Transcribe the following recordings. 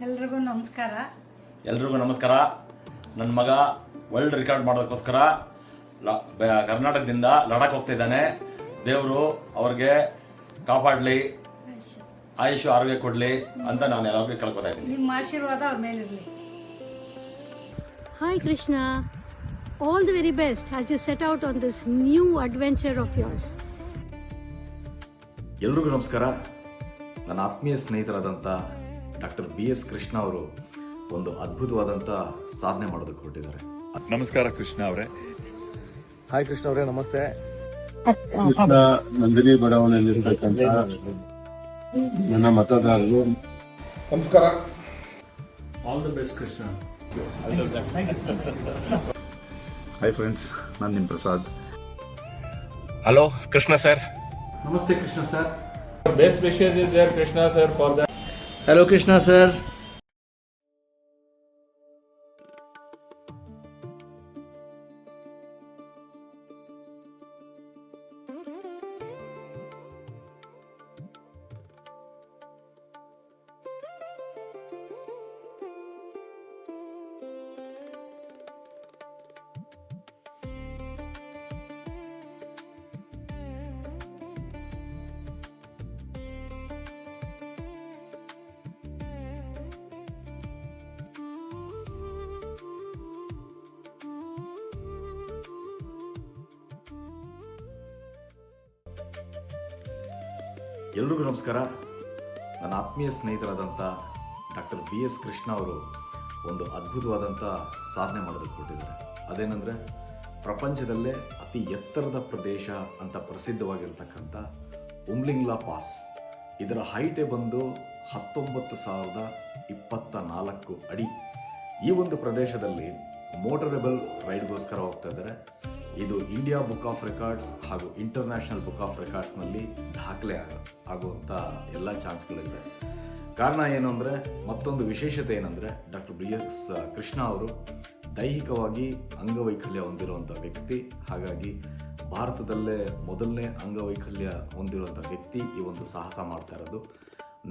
ಎಲ್ರಿಗೂ ನಮಸ್ಕಾರ. ನನ್ನ ಮಗ ವರ್ಲ್ಡ್ ರೆಕಾರ್ಡ್ ಮಾಡೋದಕ್ಕೋಸ್ಕರ ಕರ್ನಾಟಕದಿಂದ ಲಡಾಖ್ ಹೋಗ್ತಾ ಇದ್ದಾನೆ. ದೇವರು ಅವ್ರಿಗೆ ಕಾಪಾಡಲಿ, ಆಯುಷ್ ಆರೋಗ್ಯ ಕೊಡಲಿ ಅಂತ ನಾನು ಎಲ್ಲರಿಗೂ ಕೇಳ್ಕೊತಾ ಇದ್ದೀನಿ. ನಿಮ್ಮ ಆಶೀರ್ವಾದ ಅವ್ರ ಮೇಲಿರಲಿ. Hi Krishna, all the very best as you set out on this new adventure of yours. ಎಲ್ರಿಗೂ ನಮಸ್ಕಾರ. ನನ್ನ ಆತ್ಮೀಯ ಸ್ನೇಹಿತರಾದಂಥ ಡಾಕ್ಟರ್ BS ಕೃಷ್ಣ ಅವರು ಒಂದು ಅದ್ಭುತವಾದಂಥ ಸಾಧನೆ ಮಾಡೋದಕ್ಕೆ ಹೊರಟಿದ್ದಾರೆ. ನಮಸ್ಕಾರ ಕೃಷ್ಣ ಅವರೇ. ಹಾಯ್ ಕೃಷ್ಣ ಅವರೇ, ನಮಸ್ತೆ. ಕೃಷ್ಣ ನಂದಿನಿ ಬಡಾವಣೆಯಲ್ಲಿರ್ತಕ್ಕಂಥ ನನ್ನ ಮತದಾರರು ನಮಸ್ಕಾರ. All the best Krishna. Hi friends, ನಾನು ನಿಮ್ಮ ಪ್ರಸಾದ್. Hello Krishna sir. ನಮಸ್ತೆ Krishna sir. Best wishes is there Krishna sir for that. Hello Krishna sir. ಎಲ್ರಿಗೂ ನಮಸ್ಕಾರ. ನನ್ನ ಆತ್ಮೀಯ ಸ್ನೇಹಿತರಾದಂಥ ಡಾಕ್ಟರ್ BS ಕೃಷ್ಣ ಅವರು ಒಂದು ಅದ್ಭುತವಾದಂಥ ಸಾಧನೆ ಮಾಡೋದಕ್ಕೆ ಹೊರಟಿದ್ದಾರೆ. ಅದೇನೆಂದರೆ ಪ್ರಪಂಚದಲ್ಲೇ ಅತಿ ಎತ್ತರದ ಪ್ರದೇಶ ಅಂತ ಪ್ರಸಿದ್ಧವಾಗಿರ್ತಕ್ಕಂಥ ಉಮ್ಲಿಂಗ್ಲಾ ಪಾಸ್. ಇದರ ಹೈಟೇ ಬಂದು 19,024 ಅಡಿ. ಈ ಒಂದು ಪ್ರದೇಶದಲ್ಲಿ ಮೋಟರೇಬಲ್ ರೈಡ್ಗೋಸ್ಕರ ಹೋಗ್ತಾ ಇದ್ದಾರೆ. ಇದು ಇಂಡಿಯಾ ಬುಕ್ ಆಫ್ ರೆಕಾರ್ಡ್ಸ್ ಹಾಗೂ ಇಂಟರ್ನ್ಯಾಷನಲ್ ಬುಕ್ ಆಫ್ ರೆಕಾರ್ಡ್ಸ್ನಲ್ಲಿ ದಾಖಲೆ ಆಗುವಂಥ ಎಲ್ಲ ಚಾನ್ಸ್ಗಳಿದೆ. ಕಾರಣ ಏನು ಅಂದರೆ, ಮತ್ತೊಂದು ವಿಶೇಷತೆ ಏನಂದರೆ, ಡಾಕ್ಟರ್ BS ಕೃಷ್ಣ ಅವರು ದೈಹಿಕವಾಗಿ ಅಂಗವೈಕಲ್ಯ ಹೊಂದಿರುವಂಥ ವ್ಯಕ್ತಿ. ಹಾಗಾಗಿ ಭಾರತದಲ್ಲೇ ಮೊದಲನೇ ಅಂಗವೈಕಲ್ಯ ಹೊಂದಿರುವಂಥ ವ್ಯಕ್ತಿ ಈ ಒಂದು ಸಾಹಸ ಮಾಡ್ತಾ ಇರೋದು.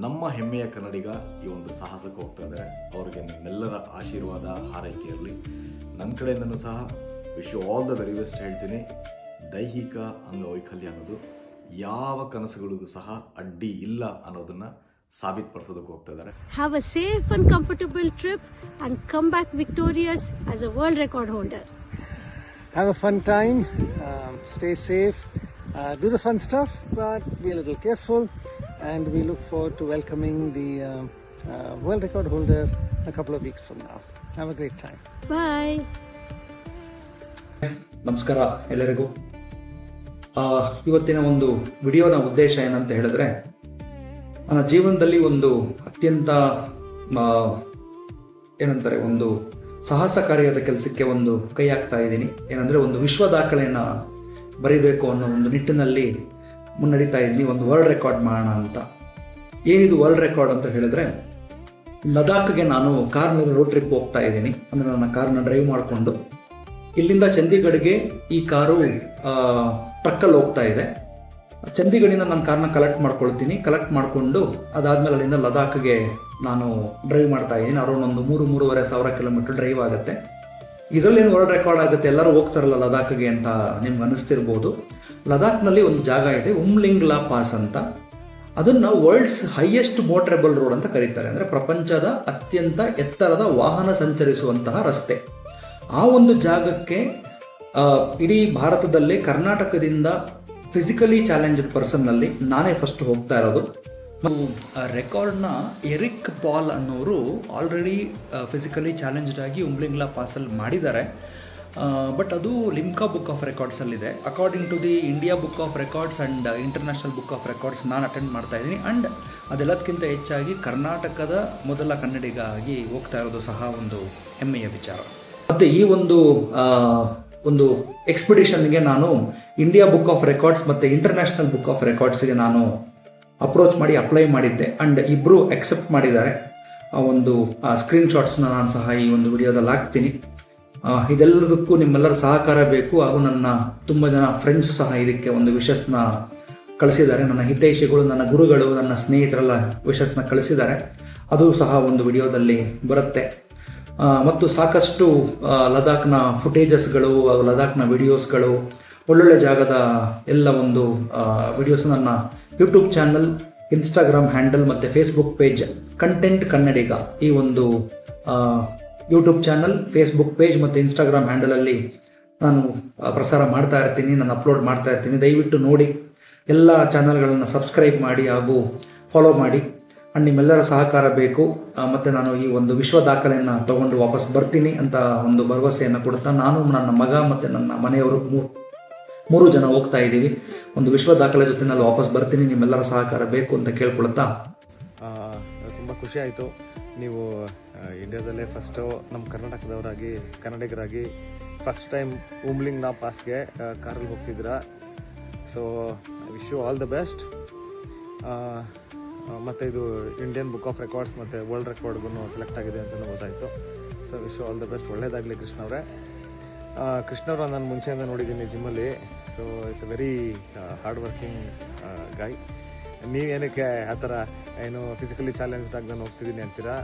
ನಮ್ಮ ಹೆಮ್ಮೆಯ ಕನ್ನಡಿಗ ಈ ಒಂದು ಸಾಹಸಕ್ಕೆ ಹೋಗ್ತಾ ಇದ್ದಾರೆ. ಅವರಿಗೆ ನಿಮ್ಮೆಲ್ಲರ ಆಶೀರ್ವಾದ, ಹಾರೈಕೆ ಇರಲಿ. ನನ್ನ ಕಡೆಯಿಂದನೂ ಸಹ wish you all the very best ಹೇಳ್ತೀನಿ. ದೈಹಿಕ ಅಂಗವೈಕಲ್ಯ ಅನ್ನೋದು ಯಾವ ಕನಸುಗಳಿಗೂ ಸಹ ಅಡ್ಡಿ ಇಲ್ಲ ಅನ್ನೋದನ್ನು ಸಾಬೀತುಪಡಿಸೋದಕ್ಕೆ ಹೋಗ್ತಾ ಇದ್ದಾರೆ. Have a safe and comfortable trip and come back victorious as a world record holder. Have a fun time, stay safe, do the fun stuff, but be a little careful, and we look forward to welcoming the world record holder a couple of weeks from now. Have a great time. Bye. ನಮಸ್ಕಾರ ಎಲ್ಲರಿಗೂ. ಇವತ್ತಿನ ಒಂದು ವಿಡಿಯೋನ ಉದ್ದೇಶ ಏನಂತ ಹೇಳಿದ್ರೆ, ನನ್ನ ಜೀವನದಲ್ಲಿ ಒಂದು ಅತ್ಯಂತ ಏನಂತಾರೆ, ಒಂದು ಸಾಹಸ ಕಾರ್ಯದ ಕೆಲಸಕ್ಕೆ ಒಂದು ಕೈ ಹಾಕ್ತಾ ಇದ್ದೀನಿ. ಏನಂದರೆ, ಒಂದು ವಿಶ್ವ ದಾಖಲೆಯನ್ನು ಬರೀಬೇಕು ಅನ್ನೋ ಒಂದು ನಿಟ್ಟಿನಲ್ಲಿ ಮುನ್ನಡೀತಾ ಇದ್ದೀನಿ. ಒಂದು ವರ್ಲ್ಡ್ ರೆಕಾರ್ಡ್ ಮಾಡೋಣ ಅಂತ. ಏನಿದು ವರ್ಲ್ಡ್ ರೆಕಾರ್ಡ್ ಅಂತ ಹೇಳಿದ್ರೆ, ಲದಾಖ್ಗೆ ನಾನು ಕಾರ್ನಲ್ಲಿ ರೋಡ್ ಟ್ರಿಪ್ ಹೋಗ್ತಾ ಇದ್ದೀನಿ. ಅಂದರೆ ನನ್ನ ಕಾರ್ನ ಡ್ರೈವ್ ಮಾಡಿಕೊಂಡು ಇಲ್ಲಿಂದ ಚಂಡೀಗಢ್ಗೆ ಈ ಕಾರು ಟ್ರಕ್ಕಲ್ಲಿ ಹೋಗ್ತಾ ಇದೆ. ಚಂಡೀಗಢಿಂದ ನಾನು ಕಾರ್ನ ಕಲೆಕ್ಟ್ ಮಾಡ್ಕೊಳ್ತೀನಿ. ಕಲೆಕ್ಟ್ ಮಾಡಿಕೊಂಡು ಅದಾದಮೇಲೆ ಅಲ್ಲಿಂದ ಲದಾಖ್ಗೆ ನಾನು ಡ್ರೈವ್ ಮಾಡ್ತಾ ಇದ್ದೀನಿ. ಅರೌಂಡ್ ಒಂದು 3-3.5 ಕಿಲೋಮೀಟರ್ ಡ್ರೈವ್ ಆಗುತ್ತೆ. ಇದರಲ್ಲೇನು ವರ್ಲ್ಡ್ ರೆಕಾರ್ಡ್ ಆಗುತ್ತೆ, ಎಲ್ಲರೂ ಹೋಗ್ತಾರಲ್ಲ ಲದಾಖ್ಗೆ ಅಂತ ನಿಮ್ಗೆ ಅನ್ನಿಸ್ತಿರ್ಬೋದು. ಲದಾಖ್ನಲ್ಲಿ ಒಂದು ಜಾಗ ಇದೆ, ಉಮ್ಲಿಂಗ್ಲಾ ಪಾಸ್ ಅಂತ. ಅದನ್ನು ವರ್ಲ್ಡ್ಸ್ ಹೈಯೆಸ್ಟ್ ಮೋಟರೇಬಲ್ ರೋಡ್ ಅಂತ ಕರೀತಾರೆ. ಅಂದರೆ ಪ್ರಪಂಚದ ಅತ್ಯಂತ ಎತ್ತರದ ವಾಹನ ಸಂಚರಿಸುವಂತಹ ರಸ್ತೆ. ಆ ಒಂದು ಜಾಗಕ್ಕೆ ಇಡೀ ಭಾರತದಲ್ಲೇ ಕರ್ನಾಟಕದಿಂದ ಫಿಸಿಕಲಿ ಚಾಲೆಂಜ್ಡ್ ಪರ್ಸನ್ನಲ್ಲಿ ನಾನೇ ಫಸ್ಟ್ ಹೋಗ್ತಾ ಇರೋದು. ರೆಕಾರ್ಡ್ನ ಎರಿಕ್ ಪಾಲ್ ಅನ್ನೋರು ಆಲ್ರೆಡಿ ಫಿಸಿಕಲಿ ಚಾಲೆಂಜ್ಡ್ ಆಗಿ ಉಮ್ಲಿಂಗ್ಲಾ ಪಾಸಲ್ಲಿ ಮಾಡಿದ್ದಾರೆ. ಬಟ್ ಅದು ಲಿಮ್ಕಾ ಬುಕ್ ಆಫ್ ರೆಕಾರ್ಡ್ಸಲ್ಲಿದೆ. According to the India book of records and international book of records ನಾನು ಅಟೆಂಡ್ ಮಾಡ್ತಾ ಇದ್ದೀನಿ. ಆ್ಯಂಡ್ ಅದೆಲ್ಲದಕ್ಕಿಂತ ಹೆಚ್ಚಾಗಿ ಕರ್ನಾಟಕದ ಮೊದಲ ಕನ್ನಡಿಗ ಆಗಿ ಹೋಗ್ತಾ ಇರೋದು ಸಹ ಒಂದು ಹೆಮ್ಮೆಯ ವಿಚಾರ. ಮತ್ತು ಈ ಒಂದು ಎಕ್ಸ್ಪಿಡಿಷನ್ಗೆ ನಾನು ಇಂಡಿಯಾ ಬುಕ್ ಆಫ್ ರೆಕಾರ್ಡ್ಸ್ ಮತ್ತು ಇಂಟರ್ನ್ಯಾಷನಲ್ ಬುಕ್ ಆಫ್ ರೆಕಾರ್ಡ್ಸ್ಗೆ ನಾನು ಅಪ್ರೋಚ್ ಮಾಡಿ ಅಪ್ಲೈ ಮಾಡಿದ್ದೆ. ಆ್ಯಂಡ್ ಇಬ್ಬರು ಎಕ್ಸೆಪ್ಟ್ ಮಾಡಿದ್ದಾರೆ. ಆ ಒಂದು ಸ್ಕ್ರೀನ್ಶಾಟ್ಸ್ನ ನಾನು ಸಹ ಈ ಒಂದು ವಿಡಿಯೋದಲ್ಲಿ ಹಾಕ್ತೀನಿ. ಇದೆಲ್ಲದಕ್ಕೂ ನಿಮ್ಮೆಲ್ಲರ ಸಹಕಾರ ಬೇಕು. ಹಾಗೂ ನನ್ನ ತುಂಬ ಜನ ಫ್ರೆಂಡ್ಸು ಸಹ ಇದಕ್ಕೆ ಒಂದು ವಿಶಸ್ನ ಕಳಿಸಿದ್ದಾರೆ. ನನ್ನ ಹಿತೈಷಿಗಳು, ನನ್ನ ಗುರುಗಳು, ನನ್ನ ಸ್ನೇಹಿತರೆಲ್ಲ ವಿಶಸ್ನ ಕಳಿಸಿದ್ದಾರೆ. ಅದು ಸಹ ಒಂದು ವಿಡಿಯೋದಲ್ಲಿ ಬರುತ್ತೆ. ಮತ್ತು ಸಾಕಷ್ಟು ಲದಾಖ್ನ ಫುಟೇಜಸ್ಗಳು, ಲದಾಖ್ನ ವಿಡಿಯೋಸ್ಗಳು, ಒಳ್ಳೊಳ್ಳೆ ಜಾಗದ ಎಲ್ಲ ಒಂದು ವಿಡಿಯೋಸ್ ನನ್ನ ಯೂಟ್ಯೂಬ್ ಚಾನಲ್, ಇನ್ಸ್ಟಾಗ್ರಾಮ್ ಹ್ಯಾಂಡಲ್ ಮತ್ತು ಫೇಸ್ಬುಕ್ ಪೇಜ್ ಕಂಟೆಂಟ್ ಕನ್ನಡಿಗ, ಈ ಒಂದು ಯೂಟ್ಯೂಬ್ ಚಾನಲ್, ಫೇಸ್ಬುಕ್ ಪೇಜ್ ಮತ್ತು ಇನ್ಸ್ಟಾಗ್ರಾಮ್ ಹ್ಯಾಂಡಲಲ್ಲಿ ನಾನು ಪ್ರಸಾರ ಮಾಡ್ತಾ ಇರ್ತೀನಿ, ನಾನು ಅಪ್ಲೋಡ್ ಮಾಡ್ತಾ ಇರ್ತೀನಿ. ದಯವಿಟ್ಟು ನೋಡಿ, ಎಲ್ಲ ಚಾನಲ್ಗಳನ್ನು ಸಬ್ಸ್ಕ್ರೈಬ್ ಮಾಡಿ ಹಾಗೂ ಫಾಲೋ ಮಾಡಿ. ಆ್ಯಂಡ್ ನಿಮ್ಮೆಲ್ಲರ ಸಹಕಾರ ಬೇಕು. ಮತ್ತು ನಾನು ಈ ಒಂದು ವಿಶ್ವ ದಾಖಲೆಯನ್ನು ತೊಗೊಂಡು ವಾಪಸ್ ಬರ್ತೀನಿ ಅಂತ ಒಂದು ಭರವಸೆಯನ್ನು ಕೊಡ್ತಾ, ನಾನು, ನನ್ನ ಮಗ ಮತ್ತು ನನ್ನ ಮನೆಯವರು ಮೂರು ಜನ ಹೋಗ್ತಾ ಇದ್ದೀವಿ. ಒಂದು ವಿಶ್ವ ದಾಖಲೆ ಜೊತೆ ನಾನು ವಾಪಸ್ ಬರ್ತೀನಿ. ನಿಮ್ಮೆಲ್ಲರ ಸಹಕಾರ ಬೇಕು ಅಂತ ಕೇಳ್ಕೊಳ್ತಾ, ತುಂಬ ಖುಷಿ ಆಯಿತು. ನೀವು ಇಂಡಿಯಾದಲ್ಲೇ ಫಸ್ಟು ನಮ್ಮ ಕನ್ನಡಿಗರಾಗಿ ಫಸ್ಟ್ ಟೈಮ್ ಉಮ್ಲಿಂಗ್ನಾ ಪಾಸ್ಗೆ ಕಾರಲ್ಲಿ ಹೋಗ್ತಿದ್ದೀರಾ. So wish you all the best. ಮತ್ತು ಇದು ಇಂಡಿಯನ್ ಬುಕ್ ಆಫ್ ರೆಕಾರ್ಡ್ಸ್ ಮತ್ತು ವರ್ಲ್ಡ್ ರೆಕಾರ್ಡ್ಗೂ ಸೆಲೆಕ್ಟ್ ಆಗಿದೆ ಅಂತ ಗೊತ್ತಾಯಿತು. So wish you all the best. ಒಳ್ಳೆಯದಾಗಲಿ ಕೃಷ್ಣ ಅವರೇ. ಕೃಷ್ಣವ್ರು ನಾನು ಮುಂಚೆಯಿಂದ ನೋಡಿದ್ದೀನಿ ಜಿಮ್ಮಲ್ಲಿ. So it's a very hard working guy. ನೀವೇನಕ್ಕೆ ಆ ಥರ ಏನು ಫಿಸಿಕಲಿ ಚಾಲೆಂಜ್ಡ್ ಆಗಿ ನಾನು ಹೋಗ್ತಿದ್ದೀನಿ ಅಂತೀರಾ?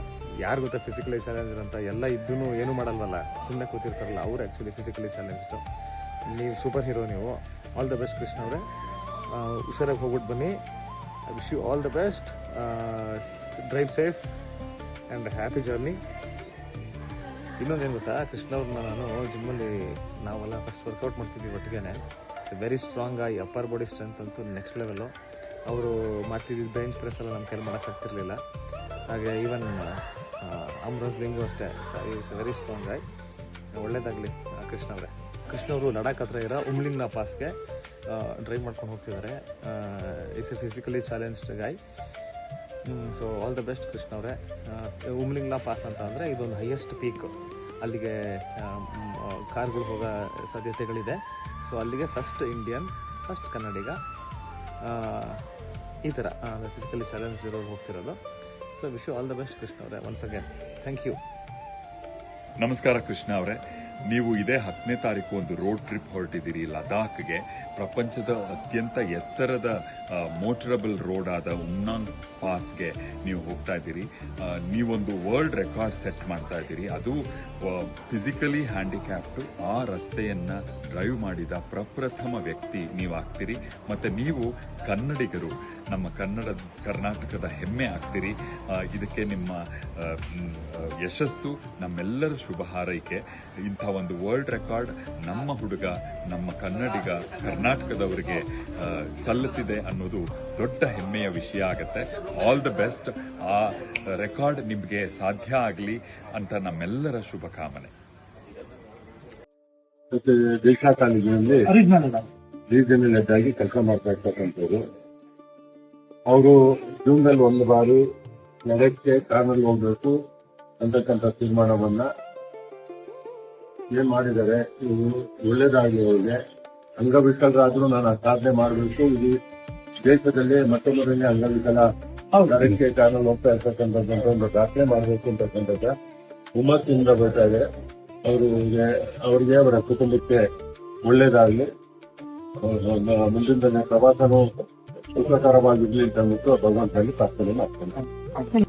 ಯಾರು ಗೊತ್ತಾ ಫಿಸಿಕಲಿ ಚಾಲೆಂಜ್ಡ್ ಅಂತ? ಎಲ್ಲ ಇದ್ದೂ ಏನೂ ಮಾಡಲ್ವಲ್ಲ, ಸುಮ್ಮನೆ ಕೂತಿರ್ತಾರಲ್ಲ, ಅವ್ರು ಆ್ಯಕ್ಚುಲಿ ಫಿಸಿಕಲಿ ಚಾಲೆಂಜ್ಡು. ನೀವು ಸೂಪರ್ ಹೀರೋ ನೀವು. ಆಲ್ ದ ಬೆಸ್ಟ್ ಕೃಷ್ಣ ಅವರೇ. ಹುಷಾರಾಗಿ ಹೋಗ್ಬಿಟ್ಟು ಬನ್ನಿ. I wish you all the best. Drive safe and happy journey. ಇನ್ನೊಂದೇನು ಗೊತ್ತಾ, ಕೃಷ್ಣವ್ರನ್ನ ನಾನು ಜಿಮ್ಮಲ್ಲಿ ನಾವೆಲ್ಲ ಫಸ್ಟ್ ವರ್ಕೌಟ್ ಮಾಡ್ತಿದ್ವಿ ಒಟ್ಟಿಗೆ. ಇಟ್ಸ್ ವೆರಿ ಸ್ಟ್ರಾಂಗ್ ಆಗಿ ಅಪ್ಪರ್ ಬಾಡಿ ಸ್ಟ್ರೆಂತ್ ಅಂತೂ ನೆಕ್ಸ್ಟ್ ಲೆವೆಲ್ಲು. ಅವರು ಮಾಡ್ತಿದ್ದಿದ್ದು ಬೆಂಚ್ ಪ್ರೆಸ್ ಎಲ್ಲ ನಮ್ಮ ಕೈಲಿ ಮಾಡೋಕ್ಕಾಗ್ತಿರ್ಲಿಲ್ಲ. ಹಾಗೆ ಈವನ್ ಆರ್ಮ್ ರೆಸ್ಲಿಂಗು ಅಷ್ಟೇ. ಇಟ್ಸ್ ವೆರಿ ಸ್ಟ್ರಾಂಗ್ ಆಗಿ. ಒಳ್ಳೇದಾಗಲಿ ಕೃಷ್ಣ ಅವರೇ. ಕೃಷ್ಣವರು ಲಡಾಖ್ ಹತ್ರ ಇರೋ ಉಮ್ಲಿಂಗ್ನಾ ಪಾಸ್ಗೆ ಡ್ರೈವ್ ಮಾಡ್ಕೊಂಡು ಹೋಗ್ತಿದ್ದಾರೆ. It's a physically challenged guy. So all the best Krishna ಅವರೇ. ಉಮ್ಲಿಂಗ್ನಾ ಪಾಸ್ ಅಂತ ಅಂದರೆ ಇದೊಂದು ಹೈಯೆಸ್ಟ್ ಪೀಕ್. ಅಲ್ಲಿಗೆ ಕಾರ್ಗಳು ಹೋಗೋ ಸಾಧ್ಯತೆಗಳಿದೆ. ಸೊ ಅಲ್ಲಿಗೆ ಫಸ್ಟ್ ಇಂಡಿಯನ್, ಫಸ್ಟ್ ಕನ್ನಡಿಗ ಈ ಥರ ಫಿಸಿಕಲಿ ಚಾಲೆಂಜ್ ಇರೋರು ಹೋಗ್ತಿರೋದು. So wish you all the best Krishna ಅವರೇ. Once again thank you. ನಮಸ್ಕಾರ ಕೃಷ್ಣ ಅವರೇ. ನೀವು ಇದೇ 10ನೇ ತಾರೀಕು ಒಂದು ರೋಡ್ ಟ್ರಿಪ್ ಹೊರಟಿದ್ದೀರಿ ಲದಾಖ್ಗೆ. ಪ್ರಪಂಚದ ಅತ್ಯಂತ ಎತ್ತರದ ಮೋಟರಬಲ್ ರೋಡ್ ಆದ ಉಮ್ನಾಂಗ್ ಪಾಸ್ಗೆ ನೀವು ಹೋಗ್ತಾ ಇದ್ದೀರಿ. ನೀವೊಂದು ವರ್ಲ್ಡ್ ರೆಕಾರ್ಡ್ ಸೆಟ್ ಮಾಡ್ತಾ ಇದ್ದೀರಿ. ಅದು ಫಿಸಿಕಲಿ ಹ್ಯಾಂಡಿಕ್ಯಾಪ್ಟು ಆ ರಸ್ತೆಯನ್ನು ಡ್ರೈವ್ ಮಾಡಿದ ಪ್ರಪ್ರಥಮ ವ್ಯಕ್ತಿ ನೀವಾಗ್ತೀರಿ. ಮತ್ತು ನೀವು ಕನ್ನಡಿಗರು, ನಮ್ಮ ಕರ್ನಾಟಕದ ಹೆಮ್ಮೆ ಆಗ್ತೀರಿ. ಇದಕ್ಕೆ ನಿಮ್ಮ ಯಶಸ್ಸು, ನಮ್ಮೆಲ್ಲರ ಶುಭ ಹಾರೈಕೆ. ಇಂಥ ಒಂದು ವರ್ಲ್ಡ್ ರೆಕಾರ್ಡ್ ನಮ್ಮ ಹುಡುಗ, ನಮ್ಮ ಕನ್ನಡಿಗ, ಕರ್ನಾಟಕದವರಿಗೆ ಸಲ್ಲುತ್ತಿದೆ ಅನ್ನೋದು ದೊಡ್ಡ ಹೆಮ್ಮೆಯ ವಿಷಯ ಆಗುತ್ತೆ. All the best. ಆ ರೆಕಾರ್ಡ್ ನಿಮಗೆ ಸಾಧ್ಯ ಆಗಲಿ ಅಂತ ನಮ್ಮೆಲ್ಲರ ಶುಭಕಾಮನೆ. ಮತ್ತೆ ದೀಕ್ಷಾ ಕಾಲೇಜಿನಲ್ಲಿ ರೀಜನಲ್ ಹೆಡ್ ಆಗಿ ಕೆಲಸ ಮಾಡ್ತಾ ಇರ್ತಕ್ಕಂಥವ್ರು. ಅವರು ಜೀವನದಲ್ಲಿ ಒಂದು ಬಾರಿ ಲಡಾಖ್ಗೆ ಕಾರಲ್ಲಿ ಹೋಗ್ಬೇಕು ಅಂತಕ್ಕಂಥ ತೀರ್ಮಾನವನ್ನ ಏನ್ ಮಾಡಿದ್ದಾರೆ. ಇದು ಒಳ್ಳೇದಾಗಲಿ. ಅವ್ರಿಗೆ ಅಂಗವಿಕಲರಾದ್ರೂ ನಾನು ಆ ಸಾಧನೆ ಮಾಡಬೇಕು, ಇದು ದೇಶದಲ್ಲಿ ಮತ್ತೊಬ್ಬರಿಗೆ ಅಂಗವಿಕಲ ಲಡಾಖ್ಗೆ ಕಾರಲ್ಲಿ ಹೋಗ್ತಾ ಇರ್ತಕ್ಕಂಥದ್ದು ಒಂದು ದಾಖಲೆ ಮಾಡಬೇಕು ಅಂತಕ್ಕಂಥದ್ದು ಹುಮ್ಮಸ್ಸಿಂದ ಬರ್ತಾ ಇದೆ. ಅವರಿಗೆ ಅವರ ಕುಟುಂಬಕ್ಕೆ ಒಳ್ಳೇದಾಗಲಿ. ಮುಂದಿನ ಪ್ರವಾಸನೂ ಸುಖಕರವಾಗಿರ್ಲಿ ಅಂತ ಅಂದ್ಬಿಟ್ಟು ಭಗವಂತನಲ್ಲಿ ಪ್ರಾರ್ಥನೆ ಮಾಡ್ತೇನೆ.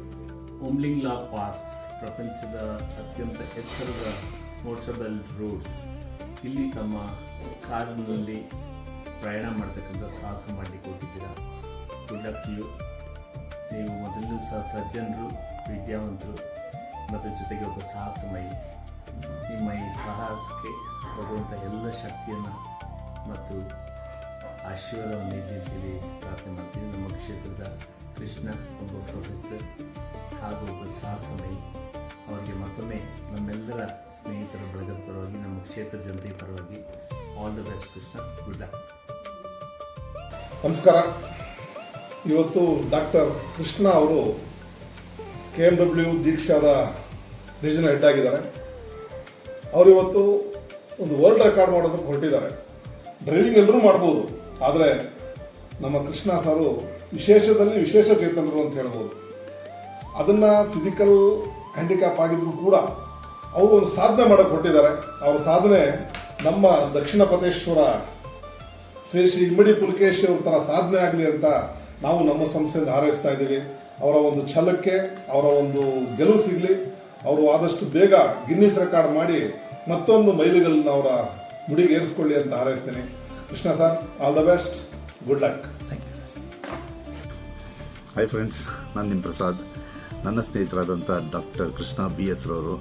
ಉಮ್ಲಿಂಗ್ನಾ ಪಾಸ್ ಪ್ರಪಂಚದ ಅತ್ಯಂತ ಎತ್ತರದ ಮೋಟರಬಲ್ ರೋಡ್ಸ್. ಇಲ್ಲಿ ತಮ್ಮ ಕಾರಿನಲ್ಲಿ ಪ್ರಯಾಣ ಮಾಡ್ತಕ್ಕಂಥ ಸಾಹಸ ಮಾಡಲಿಕ್ಕೆ ಹೋಗಿದ್ದೀರಾ. Good luck to you. ನೀವು ಮೊದಲು ಸಹ ಸಜ್ಜನರು, ವಿದ್ಯಾವಂತರು ಮತ್ತು ಜೊತೆಗೆ ಒಬ್ಬ ಸಾಹಸಮಯಿ. ನಿಮ್ಮ ಈ ಸಾಹಸಕ್ಕೆ ಹೋಗುವಂಥ ಎಲ್ಲ ಶಕ್ತಿಯನ್ನು ಮತ್ತು ಆಶೀರ್ವಾದವನ್ನು ನೀಡಲಿ ಅಂತೇಳಿ ಪ್ರಾರ್ಥನೆ ಮಾಡ್ತೀನಿ. ನಮ್ಮ ಕ್ಷೇತ್ರದ ಕೃಷ್ಣ ಒಬ್ಬ ಪ್ರೊಫೆಸರ್ ಹಾಗೂ ಒಬ್ಬ ಸಾಹಸಮಯಿ. ಅವರಿಗೆ ಮತ್ತೊಮ್ಮೆ ನಮ್ಮೆಲ್ಲರ ಸ್ನೇಹಿತರ ಬಳಗದ ಪರವಾಗಿ, ನಮ್ಮ ಕ್ಷೇತ್ರ ಜನತೆ ಪರವಾಗಿ all the best Krishna. Good luck. ನಮಸ್ಕಾರ. ಇವತ್ತು ಡಾಕ್ಟರ್ ಕೃಷ್ಣ ಅವರು KMW ದೀಕ್ಷಾದ ರೀಜನಲ್ ಹೆಡ್ ಆಗಿದ್ದಾರೆ. ಅವರಿವತ್ತು ಒಂದು ವರ್ಲ್ಡ್ ರೆಕಾರ್ಡ್ ಮಾಡೋದಕ್ಕೆ ಹೊರಟಿದ್ದಾರೆ. ಡ್ರೈವಿಂಗ್ ಎಲ್ಲರೂ ಮಾಡ್ಬೋದು, ಆದರೆ ನಮ್ಮ ಕೃಷ್ಣ ಸಾರು ವಿಶೇಷದಲ್ಲಿ ವಿಶೇಷ ಚೇತನರು ಅಂತ ಹೇಳ್ಬೋದು. ಅದನ್ನು ಫಿಸಿಕಲ್ ಹ್ಯಾಂಡಿಕ್ಯಾಪ್ ಆಗಿದ್ರು ಕೂಡ ಅವರು ಒಂದು ಸಾಧನೆ ಮಾಡೋಕ್ಕೆ ಹೊರಟಿದ್ದಾರೆ. ಅವರ ಸಾಧನೆ ನಮ್ಮ ದಕ್ಷಿಣ ಪತೇಶ್ವರ ಶ್ರೀ ಇಮ್ಮಡಿ ಪುಲಕೇಶಿ ಅವ್ರ ಥರ ಸಾಧನೆ ಆಗಲಿ ಅಂತ ನಾವು ನಮ್ಮ ಸಂಸ್ಥೆಯಿಂದ ಹಾರೈಸ್ತಾ ಇದ್ದೀವಿ. ಅವರ ಒಂದು ಛಲಕ್ಕೆ ಅವರ ಒಂದು ಗೆಲುವು ಸಿಗಲಿ, ಅವರು ಆದಷ್ಟು ಬೇಗ ಗಿನ್ನಿಸ್ ರೆಕಾರ್ಡ್ ಮಾಡಿ ಮತ್ತೊಂದು ಮೈಲಿಗಲ್ಲನ್ನು ಅವರ ಮುಡಿಗೆ ಏರಿಸ್ಕೊಳ್ಳಿ ಅಂತ ಹಾರೈಸ್ತೇನೆ. Krishna sir, all the best, good luck. Hi friends, ನಾನು ನಿಮ್ಮ ಪ್ರಸಾದ್. ನನ್ನ ಸ್ನೇಹಿತರಾದಂಥ ಡಾಕ್ಟರ್ ಕೃಷ್ಣ BS ರವರು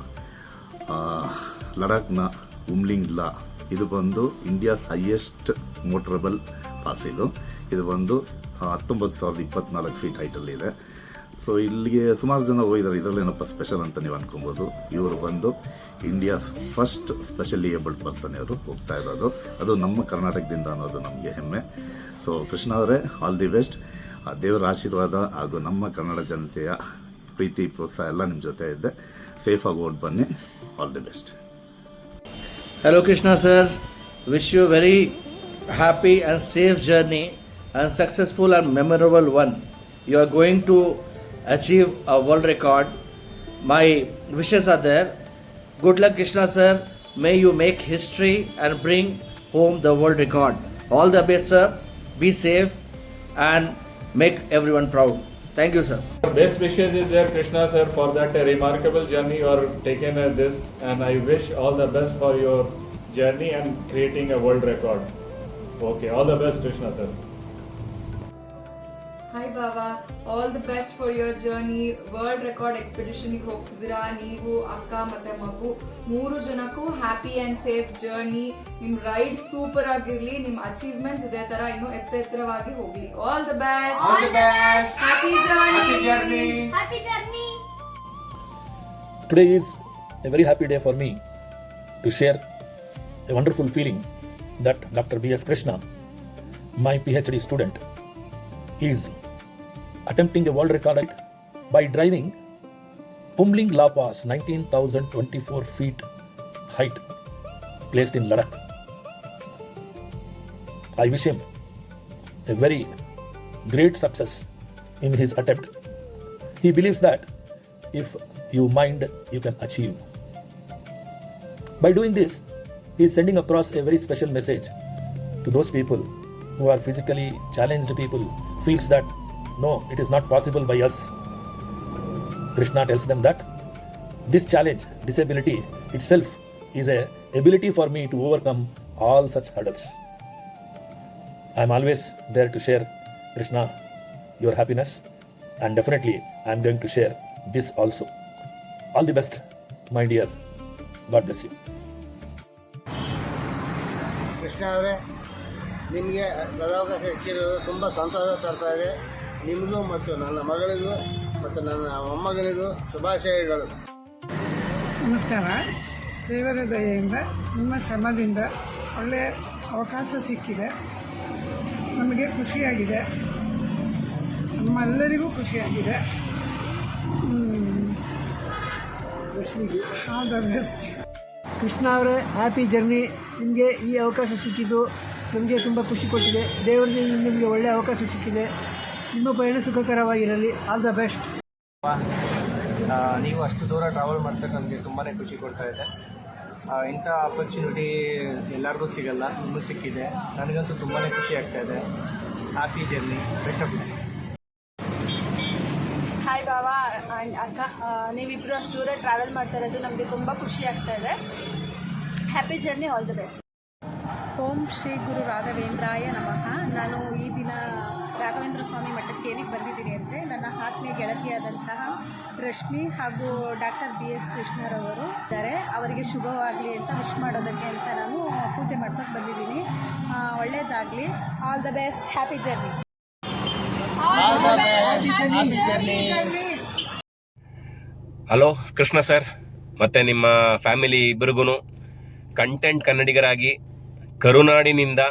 ಲಡಾಖ್ನ ಉಮ್ಲಿಂಗ್ ಲಾ, ಇದು ಬಂದು ಇಂಡಿಯಾಸ್ ಹೈಯೆಸ್ಟ್ ಮೋಟರಬಲ್ ಪಾಸ್. ಇದು ಬಂದು 19,024 ಫೀಟ್ ಹೈಟಲ್ಲಿದೆ. ಸೊ ಇಲ್ಲಿಗೆ ಸುಮಾರು ಜನ ಹೋಗಿದ್ದಾರೆ. ಇದರಲ್ಲಿ ಏನಪ್ಪ ಸ್ಪೆಷಲ್ ಅಂತ ನೀವು ಅನ್ಕೊಬೋದು. ಇವರು ಬಂದು India's first specially abled person ಇವರು ಹೋಗ್ತಾ ಇರೋದು. ಅದು ನಮ್ಮ ಕರ್ನಾಟಕದಿಂದ ಅನ್ನೋದು ನಮಗೆ ಹೆಮ್ಮೆ. ಸೊ ಕೃಷ್ಣ ಅವರೇ, ಆಲ್ ದಿ ಬೆಸ್ಟ್. ಆ ದೇವರ ಆಶೀರ್ವಾದ ಹಾಗೂ ನಮ್ಮ ಕನ್ನಡ ಜನತೆಯ ಪ್ರೀತಿ ಪ್ರೋತ್ಸಾಹ ಎಲ್ಲ ನಿಮ್ಮ ಜೊತೆ ಇದ್ದೆ. ಸೇಫಾಗಿ ಓಡ್ ಬನ್ನಿ. All the best. Hello Krishna sir, wish you very happy and safe journey and successful and memorable one. You are going to achieve a world record. My wishes are there. Good luck Krishna sir. May you make history and bring home the world record. All the best sir. Be safe and make everyone proud. Thank you sir. Best wishes is there, Krishna sir, for that remarkable journey you are taken this, and I wish all the best for your journey and creating a world record. Okay, all the best Krishna sir. Hi Baba, all the best for your journey. World record ಎಕ್ಸ್ಪಿಡಿಷನ್ಗೆ ಹೋಗ್ತಿದ್ದೀರಾ ನೀವು, ಅಕ್ಕ ಮತ್ತೆ ಮಗು, 3 ಜನಕ್ಕೂ happy and safe journey. ನಿಮ್ಮ ride super ಆಗಿರಲಿ, ನಿಮ್ಮ ಅಚೀವ್ಮೆಂಟ್ಸ್ ಇದೇ ಥರ ಇನ್ನೂ ಎತ್ತರವಾಗಿ ಹೋಗಲಿ. All the best. Happy journey. Today is a very happy day for me to share a wonderful feeling that Dr. B.S. Krishna, my PhD student, is attempting a world record by driving Umling La Pass, 19,024 feet height, placed in Ladakh. I wish him a very great success in his attempt. He believes that if you mind, you can achieve. By doing this, he is sending across a very special message to those people who are physically challenged people, feels that no, it is not possible by us. Krishna tells them that this challenge, disability itself, is a ability for me to overcome all such hurdles. I am always there to share, Krishna, your happiness, and definitely I am going to share this also. All the best, my dear. God bless you. Krishna ಅವರೇ, ನಿಮಗೆ ಸದಾವಕಾಶ ಸಿಕ್ಕಿರೋದು ತುಂಬ ಸಂತೋಷ ತರ್ತಾ ಇದೆ. ನಿಮಗೂ ಮತ್ತು ನನ್ನ ಮಗಳಿಗೂ ಮತ್ತು ನನ್ನ ಮೊಮ್ಮಗನಿಗೂ ಶುಭಾಶಯಗಳು. ನಮಸ್ಕಾರ. ದೇವರ ದಯೆಯಿಂದ ನಿಮ್ಮ ಶ್ರಮದಿಂದ ಒಳ್ಳೆಯ ಅವಕಾಶ ಸಿಕ್ಕಿದೆ. ನಮಗೆ ಖುಷಿಯಾಗಿದೆ, ನಮ್ಮೆಲ್ಲರಿಗೂ ಖುಷಿಯಾಗಿದೆ. All the best. ಕೃಷ್ಣ ಅವರೇ, ಹ್ಯಾಪಿ ಜರ್ನಿ. ನಿಮಗೆ ಈ ಅವಕಾಶ ಸಿಕ್ಕಿದ್ದು ನಮಗೆ ತುಂಬ ಖುಷಿ ಕೊಟ್ಟಿದೆ. ದೇವರಿಂದ ನಿಮಗೆ ಒಳ್ಳೆಯ ಅವಕಾಶ ಸಿಕ್ಕಿದೆ. ನಿಮ್ಮ ಪಯಣ ಸುಖಕರವಾಗಿರಲಿ. All the best. ನೀವು ಅಷ್ಟು ದೂರ ಟ್ರಾವೆಲ್ ಮಾಡ್ತಕ್ಕ ನಮಗೆ ತುಂಬಾ ಖುಷಿ ಕೊಡ್ತಾ ಇದೆ. ಇಂಥ ಆಪರ್ಚುನಿಟಿ ಎಲ್ಲರಿಗೂ ಸಿಗಲ್ಲ, ನಿಮಗೆ ಸಿಕ್ಕಿದೆ. ನನಗಂತೂ ತುಂಬಾ ಖುಷಿ ಆಗ್ತಾ ಇದೆ. Happy journey, best of luck. Hi Baba and ಅಕ್ಕ, ನೀವಿಬ್ಬರು ಅಷ್ಟು ದೂರ ಟ್ರಾವೆಲ್ ಮಾಡ್ತಾ ಇರೋದು ನಮಗೆ ತುಂಬ ಖುಷಿ ಆಗ್ತಾ ಇದೆ. Happy journey, all the best. ಓಂ ಶ್ರೀ ಗುರು ರಾಘವೇಂದ್ರಾಯ ನಮಃ. ನಾನು ಈ ದಿನ ರಾಘವೇಂದ್ರ ಸ್ವಾಮಿ ಮಠಕ್ಕೆ ಏನಕ್ಕೆ ಬಂದಿದ್ದೀನಿ ಅಂದರೆ, ನನ್ನ ಆತ್ಮೀಯ ಗೆಳತಿಯಾದಂತಹ ರಶ್ಮಿ ಹಾಗೂ ಡಾಕ್ಟರ್ BS ಕೃಷ್ಣರವರು ಇದ್ದಾರೆ. ಅವರಿಗೆ ಶುಭವಾಗಲಿ ಅಂತ ವಿಶ್ ಮಾಡೋದಕ್ಕೆ ಅಂತ ನಾನು ಪೂಜೆ ಮಾಡ್ಸೋಕ್ಕೆ ಬಂದಿದ್ದೀನಿ. ಒಳ್ಳೆಯದಾಗಲಿ. All the best. Happy journey. Hello Krishna sir, ಮತ್ತೆ ನಿಮ್ಮ ಫ್ಯಾಮಿಲಿ ಇಬ್ಬರಿಗೂ ಕಂಟೆಂಟ್ ಕನ್ನಡಿಗರಾಗಿ ಕರುನಾಡಿನಿಂದ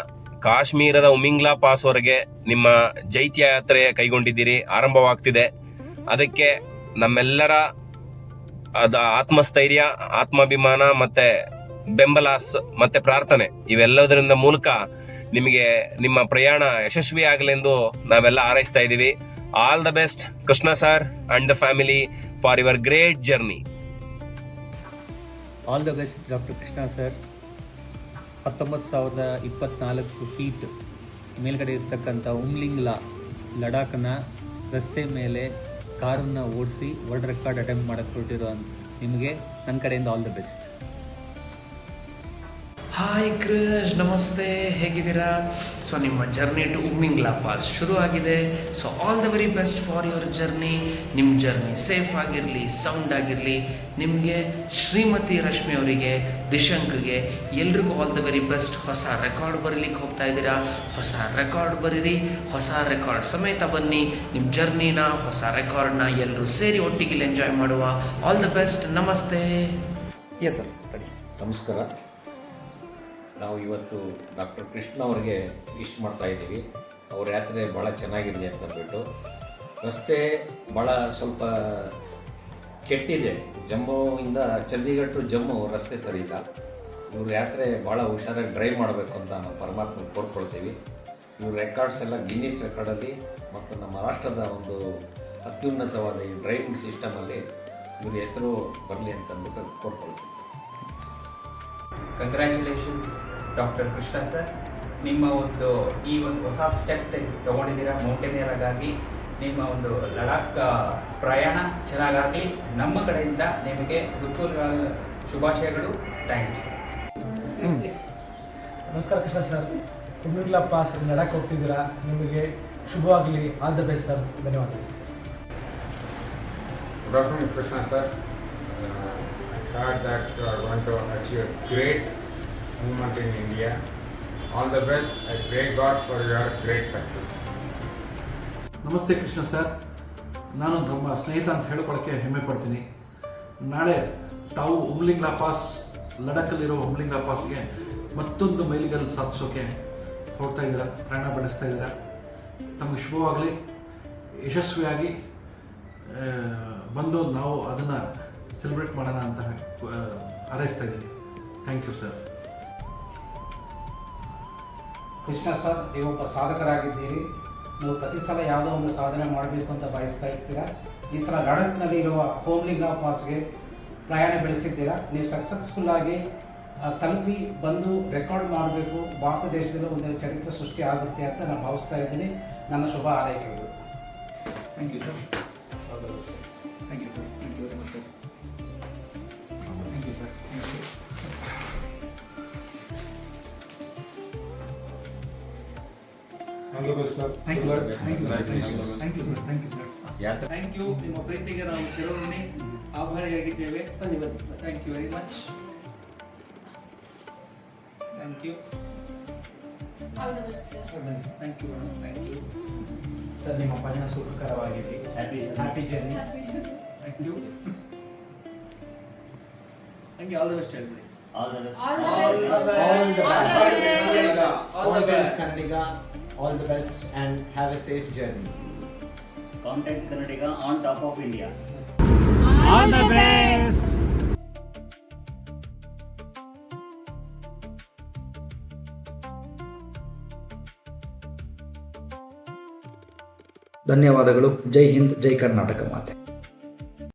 ಕಾಶ್ಮೀರದ ಉಮಿಂಗ್ಲಾ ಪಾಸ್ವರೆಗೆ ನಿಮ್ಮ ಜೈತ್ಯ ಯಾತ್ರೆ ಕೈಗೊಂಡಿದ್ದೀರಿ, ಆರಂಭವಾಗ್ತಿದೆ. ಅದಕ್ಕೆ ನಮ್ಮೆಲ್ಲರ ಆತ್ಮಸ್ಥೈರ್ಯ, ಆತ್ಮಾಭಿಮಾನ ಮತ್ತೆ ಬೆಂಬಲ ಮತ್ತೆ ಪ್ರಾರ್ಥನೆ ಇವೆಲ್ಲದರಿಂದ ಮೂಲಕ ನಿಮಗೆ ನಿಮ್ಮ ಪ್ರಯಾಣ ಯಶಸ್ವಿ ಆಗಲೆಂದು ನಾವೆಲ್ಲ ಹಾರೈಸ್ತಾ ಇದ್ದೀವಿ. All the best Krishna sir and the family for your great journey. All the best doctor Krishna sir. 19,024 feet ಮೇಲ್ಗಡೆ ಇರ್ತಕ್ಕಂಥ ಉಮ್ಲಿಂಗ್ ಲಾ ಲಡಾಖ್ನ ರಸ್ತೆ ಮೇಲೆ ಕಾರನ್ನು ಓಡಿಸಿ ವರ್ಲ್ಡ್ ರೆಕಾರ್ಡ್ ಅಟೆಂಪ್ಟ್ ಮಾಡೋಕ್ಕೆ ಹೊರಟಿರೋ ನಿಮಗೆ ನನ್ನ ಕಡೆಯಿಂದ ಆಲ್ ದ ಬೆಸ್ಟ್. ಹಾಯ್ ಕ್ರಿಶ್, ನಮಸ್ತೆ, ಹೇಗಿದ್ದೀರಾ? ಸೊ ನಿಮ್ಮ ಜರ್ನಿ ಟು ಉಮ್ಮಿಂಗ್ ಲಾ ಪಾಸ್ ಶುರು ಆಗಿದೆ. So all the very best for your journey. ನಿಮ್ಮ ಜರ್ನಿ ಸೇಫ್ ಆಗಿರಲಿ, ಸೌಂಡ್ ಆಗಿರಲಿ. ನಿಮಗೆ ಶ್ರೀಮತಿ ರಶ್ಮಿ ಅವರಿಗೆ, ದಿಶಂಕ್ಗೆ ಎಲ್ರಿಗೂ ಆಲ್ ದ ವೆರಿ ಬೆಸ್ಟ್. ಹೊಸ ರೆಕಾರ್ಡ್ ಬರೀಲಿಕ್ಕೆ ಹೋಗ್ತಾ ಇದ್ದೀರಾ, ಹೊಸ ರೆಕಾರ್ಡ್ ಬರೀರಿ, ಹೊಸ ರೆಕಾರ್ಡ್ ಸಮೇತ ಬನ್ನಿ. ನಿಮ್ಮ ಜರ್ನಿನ, ಹೊಸ ರೆಕಾರ್ಡ್ನ ಎಲ್ಲರೂ ಸೇರಿ ಒಟ್ಟಿಗೆ ಎಂಜಾಯ್ ಮಾಡುವ. All the best. ನಮಸ್ತೆ. Yes sir, ready. ನಮಸ್ಕಾರ. ನಾವು ಇವತ್ತು ಡಾಕ್ಟರ್ ಕೃಷ್ಣ ಅವರಿಗೆ ವಿಶ್ ಮಾಡ್ತಾ ಇದ್ದೀವಿ. ಅವ್ರ ಯಾತ್ರೆ ಭಾಳ ಚೆನ್ನಾಗಿರಲಿ ಅಂತ ಅಂದ್ಬಿಟ್ಟು. ರಸ್ತೆ ಭಾಳ ಸ್ವಲ್ಪ ಕೆಟ್ಟಿದೆ. ಜಮ್ಮುವಿಂದ ಚಂಡೀಗಢ ಟು ಜಮ್ಮು ರಸ್ತೆ ಸರಿ ಇಲ್ಲ. ಇವ್ರ ಯಾತ್ರೆ ಭಾಳ ಹುಷಾರಾಗಿ ಡ್ರೈವ್ ಮಾಡಬೇಕು ಅಂತ ನಾವು ಪರಮಾತ್ಮ ಕೋರ್ಕೊಳ್ತೀವಿ. ಇವ್ರ ರೆಕಾರ್ಡ್ಸ್ ಎಲ್ಲ ಗಿನ್ನಿಸ್ ರೆಕಾರ್ಡಲ್ಲಿ ಮತ್ತು ನಮ್ಮ ರಾಷ್ಟ್ರದ ಒಂದು ಅತ್ಯುನ್ನತವಾದ ಈ ಡ್ರೈವಿಂಗ್ ಸಿಸ್ಟಮಲ್ಲಿ ಇವ್ರ ಹೆಸರು ಬರಲಿ ಅಂತ ಅಂದ್ಬಿಟ್ಟು ಕೋರ್ಕೊಳ್ತೀವಿ. Congratulations doctor Krishna sir. ನಿಮ್ಮ ಈ ಒಂದು ಹೊಸ ಸ್ಟೆಪ್ ತೊಗೊಂಡಿದ್ದೀರಾ ಮೌಂಟೇನಿಯರ್ ಆಗಿ. ನಿಮ್ಮ ಒಂದು ಲಡಾಖ್ ಪ್ರಯಾಣ ಚೆನ್ನಾಗಾಗಲಿ. ನಮ್ಮ ಕಡೆಯಿಂದ ನಿಮಗೆ ಹೃತ್ಪೂರ್ವಕ ಶುಭಾಶಯಗಳು. Thank you sir. ನಮಸ್ಕಾರ ಕೃಷ್ಣ ಸರ್. ಉಮ್ಮಿಂಗ್ ಲಾ ಪಾಸ್ ಲಡಾಖ್ ಹೋಗ್ತಿದ್ದೀರಾ, ನಿಮಗೆ ಶುಭವಾಗಲಿ. All the best sir. ಧನ್ಯವಾದಗಳು sir. Good afternoon, Krishna sir. I heard that you are going to achieve great movement in India. All the best. I pray God for your great success. ನಮಸ್ತೆ Krishna sir. ನಾನು ನಮ್ಮ ಸ್ನೇಹಿತ ಅಂತ ಹೇಳ್ಕೊಳ್ಳೋಕ್ಕೆ ಹೆಮ್ಮೆ ಪಡ್ತೀನಿ. ನಾಳೆ ತಾವು ಉಮ್ಲಿಂಗ್ ಲಾ ಪಾಸ್, ಲಡಾಖಲ್ಲಿರೋ ಉಮ್ಲಿಂಗ್ ಲಾ ಪಾಸ್ಗೆ ಮತ್ತೊಂದು ಮೈಲಿಗಲ್ಲು ಸಾಧಿಸೋಕೆ ಹೊರಡ್ತಾ ಇದ್ದೀರಾ, ಪ್ರಯಾಣ ಬೆಳೆಸ್ತಾ ಇದ್ದೀರಾ. ನಮಗೆ ಶುಭವಾಗಲಿ. ಯಶಸ್ವಿಯಾಗಿ ಬಂದು ನಾವು ಅದನ್ನು ಸೆಲೆಬ್ರೇಟ್ ಮಾಡೋಣ ಅಂತ ಹಾರೈಸ್ತಾ ಇದ್ದೀನಿ. Thank you sir. Krishna sir, ನೀವೊಬ್ಬ ಸಾಧಕರಾಗಿದ್ದೀರಿ. ನೀವು ಪ್ರತಿ ಸಲ ಯಾವುದೋ ಒಂದು ಸಾಧನೆ ಮಾಡಬೇಕು ಅಂತ ಬಯಸ್ತಾ ಇರ್ತೀರಾ. ಈ ಸಲ ಲಡಾಖ್ನಲ್ಲಿ ಇರುವ ಉಮ್ಲಿಂಗ್ ಲಾ ಪಾಸ್ಗೆ ಪ್ರಯಾಣ ಬೆಳೆಸಿದ್ದೀರಾ. ನೀವು ಸಕ್ಸಸ್ಫುಲ್ಲಾಗಿ ತಲುಪಿ ಬಂದು ರೆಕಾರ್ಡ್ ಮಾಡಬೇಕು. ಭಾರತ ದೇಶದಲ್ಲಿ ಒಂದು ಚರಿತ್ರೆ ಸೃಷ್ಟಿ ಆಗುತ್ತೆ ಅಂತ ನಾನು ಭಾವಿಸ್ತಾ ಇದ್ದೀನಿ. ನನ್ನ ಶುಭ ಹಾರೈಕೆಗಳು. Thank you sir. Thank you sir. Thank you very much sir. Thank you sir. Thank you. All the best, sir. Thank you sir. Thank you sir. Thank you sir. Thank you sir. ಯಾತ್ರೆ thank you. ನಿಮ್ಮ ಪ್ರೀತಿಗೆ ನಾವು ಚಿರಋಣಿ ಆಭಾರಿಯಾಗಿದ್ದೇವೆ. ಧನ್ಯವಾದ. Thank you very much. Thank you. Thank you madam. Thank you sir. ನಿಮ್ಮ ಪಯಣ ಸುಖಕರವಾಗಿರಲಿ. Happy journey. Thank you. Thank you. All the best everybody. All the best. All the best. Kannadiga, all the best and have a safe journey. Contact Kannadiga on top of India. All the best. ಧನ್ಯವಾದಗಳು. ಜೈ ಹಿಂದ್, ಜೈ ಕರ್ನಾಟಕ ಮಾತೆ.